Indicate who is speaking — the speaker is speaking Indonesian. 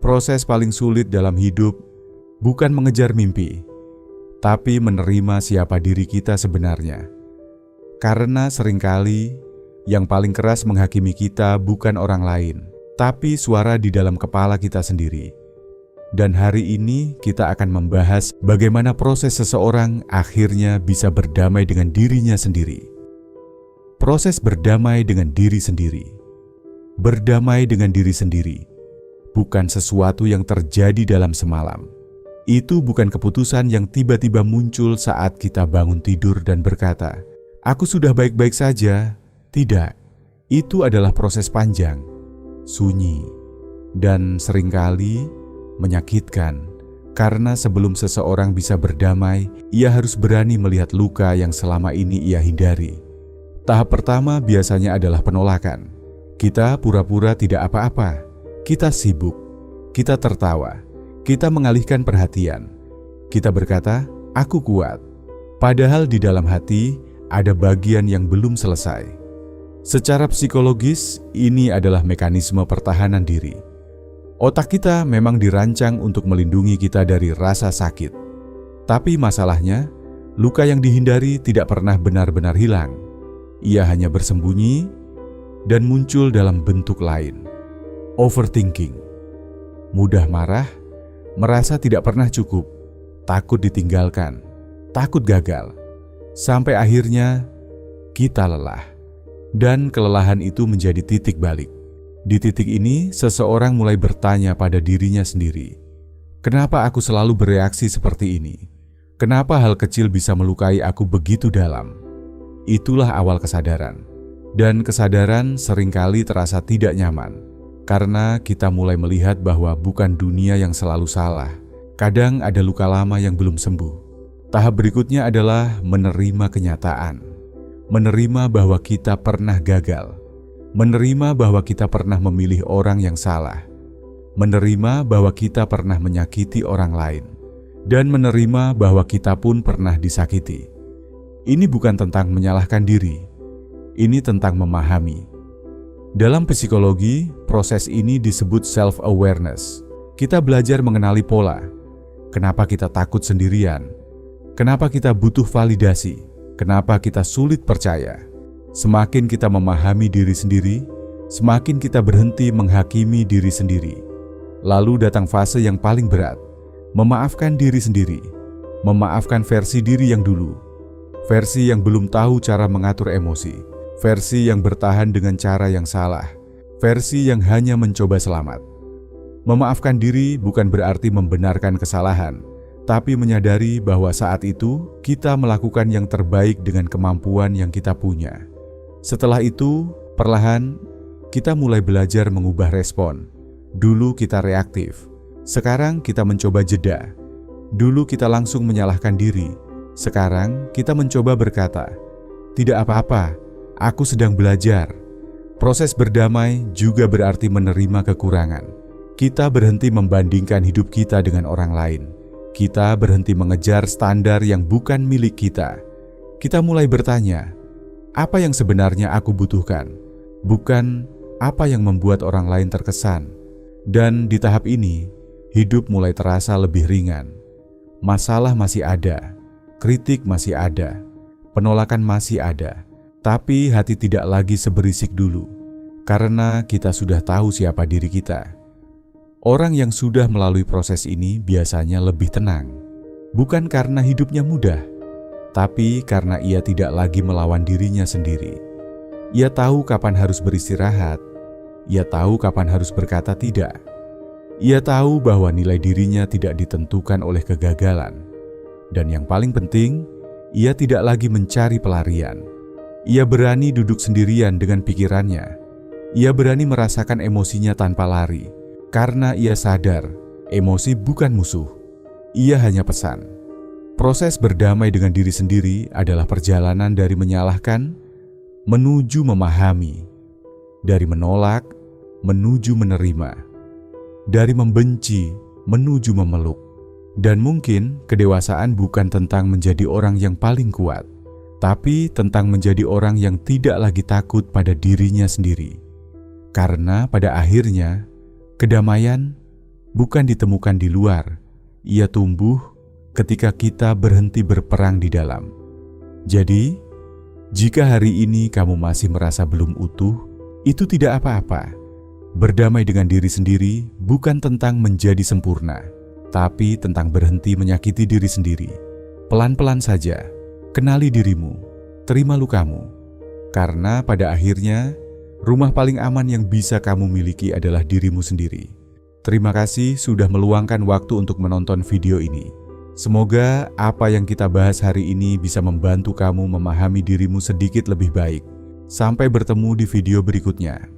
Speaker 1: Proses paling sulit dalam hidup bukan mengejar mimpi, tapi menerima siapa diri kita sebenarnya. Karena seringkali yang paling keras menghakimi kita bukan orang lain, tapi suara di dalam kepala kita sendiri. Dan hari ini kita akan membahas bagaimana proses seseorang akhirnya bisa berdamai dengan dirinya sendiri. Proses berdamai dengan diri sendiri. Berdamai dengan diri sendiri bukan sesuatu yang terjadi dalam semalam. Itu bukan keputusan yang tiba-tiba muncul saat kita bangun tidur dan berkata, "Aku sudah baik-baik saja." Tidak, itu adalah proses panjang, sunyi, dan seringkali menyakitkan. Karena sebelum seseorang bisa berdamai, ia harus berani melihat luka yang selama ini ia hindari. Tahap pertama biasanya adalah penolakan. Kita pura-pura tidak apa-apa. Kita sibuk, kita tertawa, kita mengalihkan perhatian. Kita berkata, "Aku kuat." Padahal di dalam hati ada bagian yang belum selesai. Secara psikologis, ini adalah mekanisme pertahanan diri. Otak kita memang dirancang untuk melindungi kita dari rasa sakit. Tapi masalahnya, luka yang dihindari tidak pernah benar-benar hilang. Ia hanya bersembunyi dan muncul dalam bentuk lain. Overthinking, mudah marah, merasa tidak pernah cukup, takut ditinggalkan, takut gagal, sampai akhirnya kita lelah. Dan kelelahan itu menjadi titik balik. Di titik ini, seseorang mulai bertanya pada dirinya sendiri, "Kenapa aku selalu bereaksi seperti ini? Kenapa hal kecil bisa melukai aku begitu dalam?" Itulah awal kesadaran. Dan kesadaran seringkali terasa tidak nyaman. Karena kita mulai melihat bahwa bukan dunia yang selalu salah. Kadang ada luka lama yang belum sembuh. Tahap berikutnya adalah menerima kenyataan. Menerima bahwa kita pernah gagal. Menerima bahwa kita pernah memilih orang yang salah. Menerima bahwa kita pernah menyakiti orang lain. Dan menerima bahwa kita pun pernah disakiti. Ini bukan tentang menyalahkan diri. Ini tentang memahami. Dalam psikologi, proses ini disebut self-awareness. Kita belajar mengenali pola. Kenapa kita takut sendirian? Kenapa kita butuh validasi? Kenapa kita sulit percaya? Semakin kita memahami diri sendiri, semakin kita berhenti menghakimi diri sendiri. Lalu datang fase yang paling berat, memaafkan diri sendiri. Memaafkan versi diri yang dulu. Versi yang belum tahu cara mengatur emosi. Versi yang bertahan dengan cara yang salah, versi yang hanya mencoba selamat. Memaafkan diri bukan berarti membenarkan kesalahan, tapi menyadari bahwa saat itu kita melakukan yang terbaik dengan kemampuan yang kita punya. Setelah itu, perlahan kita mulai belajar mengubah respon. Dulu kita reaktif, sekarang kita mencoba jeda. Dulu kita langsung menyalahkan diri, sekarang kita mencoba berkata, "Tidak apa-apa. Aku sedang belajar." Proses berdamai juga berarti menerima kekurangan. Kita berhenti membandingkan hidup kita dengan orang lain. Kita berhenti mengejar standar yang bukan milik kita. Kita mulai bertanya, apa yang sebenarnya aku butuhkan? Bukan apa yang membuat orang lain terkesan. Dan di tahap ini, hidup mulai terasa lebih ringan. Masalah masih ada, kritik masih ada, penolakan masih ada. Tapi hati tidak lagi seberisik dulu, karena kita sudah tahu siapa diri kita. Orang yang sudah melalui proses ini biasanya lebih tenang, bukan karena hidupnya mudah, tapi karena ia tidak lagi melawan dirinya sendiri. Ia tahu kapan harus beristirahat, ia tahu kapan harus berkata tidak. Ia tahu bahwa nilai dirinya tidak ditentukan oleh kegagalan. Dan yang paling penting, ia tidak lagi mencari pelarian. Ia berani duduk sendirian dengan pikirannya. Ia berani merasakan emosinya tanpa lari, karena ia sadar emosi bukan musuh. Ia hanya pesan. Proses berdamai dengan diri sendiri adalah perjalanan dari menyalahkan menuju memahami, dari menolak menuju menerima, dari membenci menuju memeluk. Dan mungkin kedewasaan bukan tentang menjadi orang yang paling kuat, tapi tentang menjadi orang yang tidak lagi takut pada dirinya sendiri. Karena pada akhirnya, kedamaian bukan ditemukan di luar. Ia tumbuh ketika kita berhenti berperang di dalam. Jadi, jika hari ini kamu masih merasa belum utuh, itu tidak apa-apa. Berdamai dengan diri sendiri bukan tentang menjadi sempurna, tapi tentang berhenti menyakiti diri sendiri. Pelan-pelan saja, kenali dirimu, terima lukamu. Karena pada akhirnya, rumah paling aman yang bisa kamu miliki adalah dirimu sendiri. Terima kasih sudah meluangkan waktu untuk menonton video ini. Semoga apa yang kita bahas hari ini bisa membantu kamu memahami dirimu sedikit lebih baik. Sampai bertemu di video berikutnya.